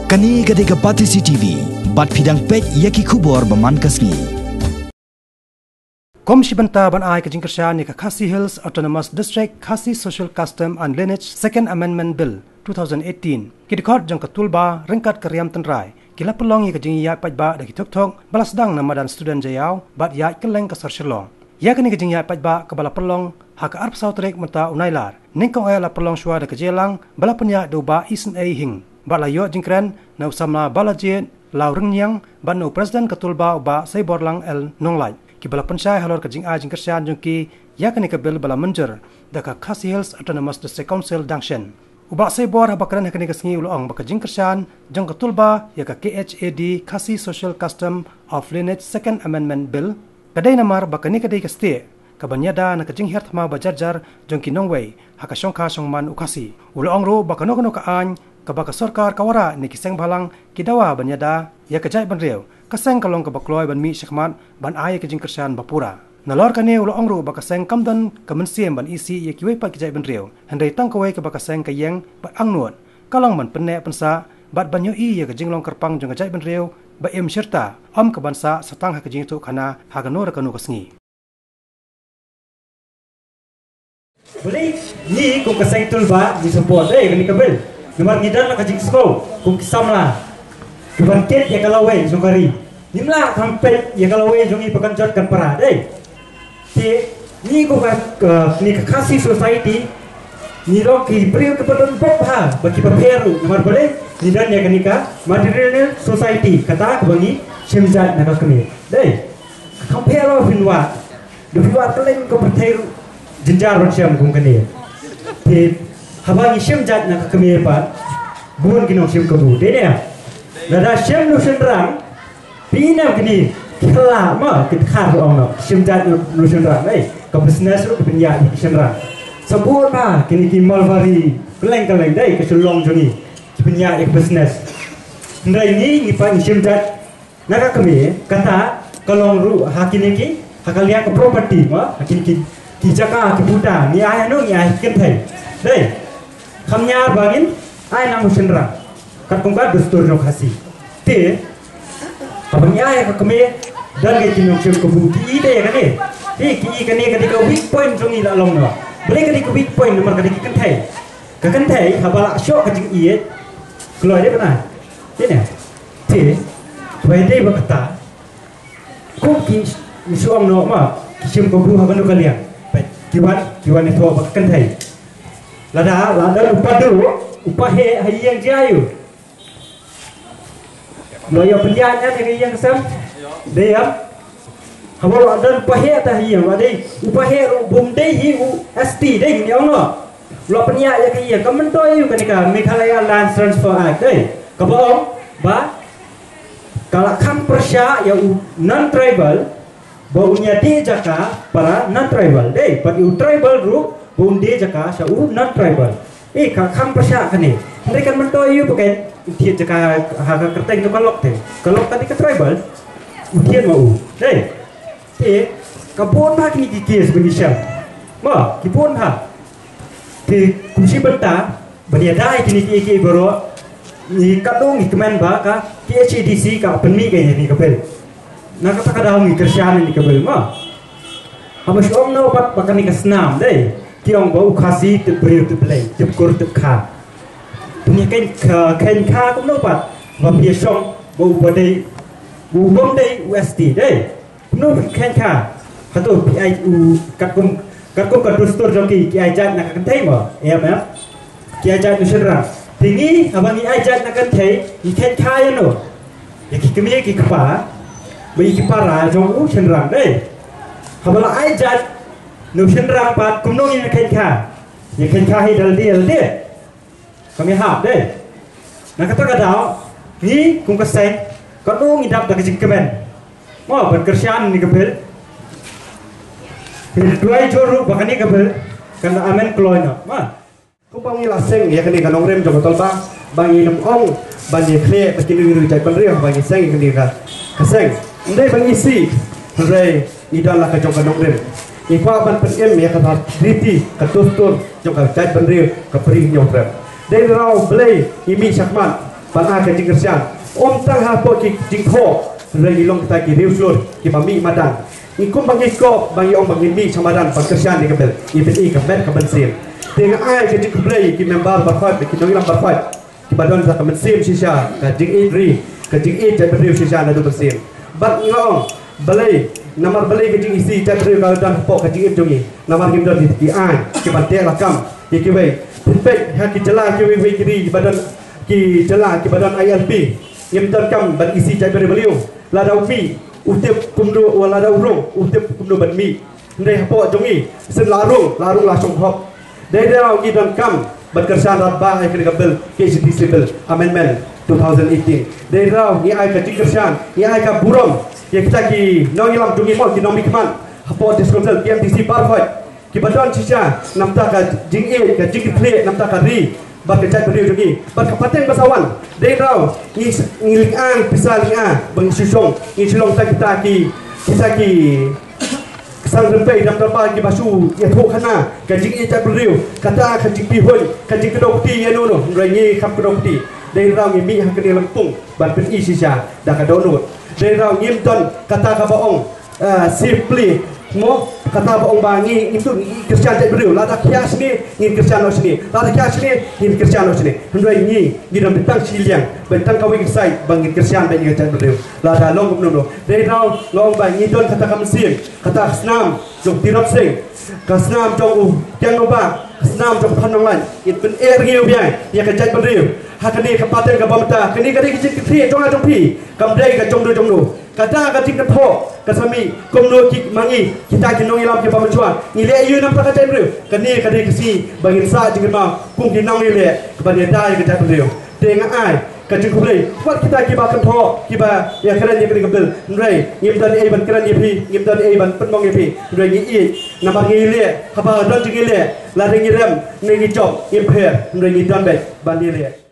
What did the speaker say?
Kani kadika Pati CTV, bat pidang pet yaki kubor baman kasni. Komisi Banta ban ai kajing kerjaan ni Khasi Hills Autonomous District Khasi Social Custom and Lineage Second Amendment Bill 2018. Kidikot jang katulba rengkat keriam tenrai. Kila pelong ya kajing ya pajba daki tok balas dang nama dan student jayau bat ya keleng kasar shalong. Ya kani kajing ya pajba kebala pelong hak arp sautrek mata unailar. Ningkong ay la pelong shua da kejelang bala penya doba isen ay hing. Bat la yo jingkren na usamna bala jen lau rengyang ban no presiden katulba uba say borlang el nonglai. Kibala pensai halor kajing ajing kersian jungki ya kani kabil bala menjer daka Khasi Hills Autonomous District Council dangshen. Uba say bor habakran hakani kasngi ulong bakajing kersian jung katulba ya ka KHAD Khasi Social Custom of Lineage Second Amendment Bill kadai namar bakani kadai kaste kabanyada na kajing hertma bajarjar jungki nongwei hakashongka songman ukasi. Ulong ro bakano kano kaan kabaka sarkar kawara ni kiseng balang kidawa banyada ya kajai banreu kaseng kalong kabakloy ban mi syakmat ban ay kajing kersian bapura nalor kane ulo ongru bakaseng kamdan kamensiem ban isi ya kiwe pa kajai banreu handai tangkawai kabakaseng kayeng ba angnut kalong ban penne pensa bat banyo i ya kajing long kerpang jong kajai banreu ba em serta om kabansa satang ha kajing tu kana haganor kanu kasngi boleh ni ko kaseng tulba di support kani kabel Nomor gidan lah kajik sekolah, kung kisam lah. Kebantet ya kalau wei sungkari. Nimlah kampet ya kalau wei jungi pekanjat kan parah, deh. Ni kau ni Khasi society, ni lo ki beri kepada bapa bagi paperu. Nomor boleh ni dan ya kanika material society kata kebangi semjat nak kami, deh. Kamperu finwa, finwa kalian kau berteru jenjar macam kung kani. Habang isyam jat nak kami apa, bukan kena isyam kabu, deh ya. Nada isyam nusendrang, pinam kini kelak mah kita khar orang nak isyam jat nusendrang, ke business tu kepenyak nusendrang. Sebut mah kini kimal vari, keleng deh kesulong joni kepenyak business. Ndai ni ngipan isyam jat nak kami kata kalau ru hakin ini hakalian ke property mah hakin ki jaka ki buta ni ayah no ni ayah kentai, deh. Khamnya bagin ay nang senra kat pungkat dustur no Khasi te abangnya ay kami dan ke tinong sim ko buti ide kan ni ki ka weak point jong ila long no boleh ka weak point nomor ka kentai habala syok ka jing iet keluar dia benar ni te wede bakata ko ki suang no ma sim ko bu haban kalian kiwan itu bak kentai lada upah dulu upah yang jayu loyo penjanya dari yang kesam dia kalau ada upah atau yang ada upah bumdei hiu ST deh ni orang lo penjanya ya kaya kamen tu you kan Meghalaya Land Transfer Act deh kabong ba kalau kam persya ya non tribal baunya dia jaka para non tribal deh pada tribal group Bunde jaka syau non tribal. Kam persya kan ni. Mereka mentoyu pakai dia jaka harga kerteng tu kalok te. Kalok tadi ke tribal. Udian mau. Deh. Kabon mah kini kikis benisam. Wah, kipon ha. Komisi Banta baniadai kini kiki baru ni kadung ni kemen ba ka KHDC ka penmi kaya ni kabel. Nak kata kadang ni kersian ni kabel mah. Habis om no pat pakai ni kesenam deh. Kiong bau Khasi terberi terbelai, terkur terkah. Punya kain kah pun dapat. Bapa song bau badai, bau badai USD deh. Punya kain kah. Kata PI katkum kadustur joki ki ajat nak kentai mah. Ya mah. Ki ajat nusenra. Tinggi abang ki ajat nak kentai, ki kain kah ya no. Ya ki kemi ki kapa. Bagi ki para jong senra deh. Habala ajat nusendrang pat kumnong yang kenka hi dia kami hap deh nak kata kadau ni kum kaseng kadung idap dak jingkemen mau berkersian ni kebel dua joru bakani kebel kana amen kloino ma kupang ni laseng ya kani kanong rem jong tolba bangi nom ong bangi kle pasti ni ru jai banri bangi seng kani ka kaseng ndai bangi si ndai idala ka jong kanong rem Ipa ban PM ya kata triti katustur jong ka jai banri ka pering nyong rem dei rau blei imi syakmat ban a ka jing kersian om tang ha po ki jing tho rei long kita ki riu slur ki ba mi madan ni kum bang ko bang yong bang mi chamadan ban kersian ni kabel i ben i ka bet ka ban sim dengan ai ka jing play ki member ba fa ki dong lam ba fa ki badon sa ka ban sim shisha ka jing i ri ka jing i ja riu shisha na do ban sim bat ngong balai namar balai ke jing isi tak riu ka dan po ka jing im jongi namar kim don ki ai ki ban te la kam ki wei pet ha ki jala ki wei ki ri badan ki jala ki badan ILP im don kam ban isi ja riu beliau la dau mi utip kumdu wala dau rong utip kumdu ban mi ndai po jongi sen larung la song hop dai dau ki don kam ban kersan rat ba ai ki kabel KCTC bill amendment 2018 dai dau ni ai ka jing kersan ni ai ka burom yang kita ki nong ilam dungi mo ki nong mikman hapo diskonsul PMTC barfat ki badon cica namta ka jing e ka jing play namta ka ri bat ka chat beriu dungi bat ka paten basawan dei raw ni ling ang pisal ling a bang sisong ni silong ta kita ki sang rempai dam dapa ki basu ya tho khana ka jing e chat beriu kata ka jing pi hoi ka jing kedok ti ya no rai ni khap kedok ti dei raw ni mi ha ka lampung ban pen i sisa da ka download dei raw ngim ton kata ka baong simply mo kata baong bangi itu Kristian tak beriu lada kias ni ngin Kristian no sini lada kias ni ngin Kristian no sini hendai ni ngidam betang siliang betang kawin sai bangin Kristian ba ngin tak beriu lada long gum no dei raw long bangi don kata kam sim kata snam jong tirap sing ka snam jong kyang no ba snam jong phanong lan it pen air ngiu biang ya ka jat beriu hakani ka paten ka bamta kani ka ri ki thi jong a jong pi kam dei ka jong do kata ka tik tho ka sami kom no ki mangi kita ki nong ilam ki pa menchua ni le yu nam ta ka chen bru kani ka ri si bangin sa jing ma kung ki nong ni le ka ba ne dai ka chen bru te nga ai ka jing ku le wat kita ki ba kan tho ki ba ya kran ni ka bel nrai ngim dan e ban kran ni pi ngim dan e ban pen mong ni pi nrai ni i na ba ngi le ha ba don jing le la ring ni rem ni job im phe nrai ni dan be ban ni le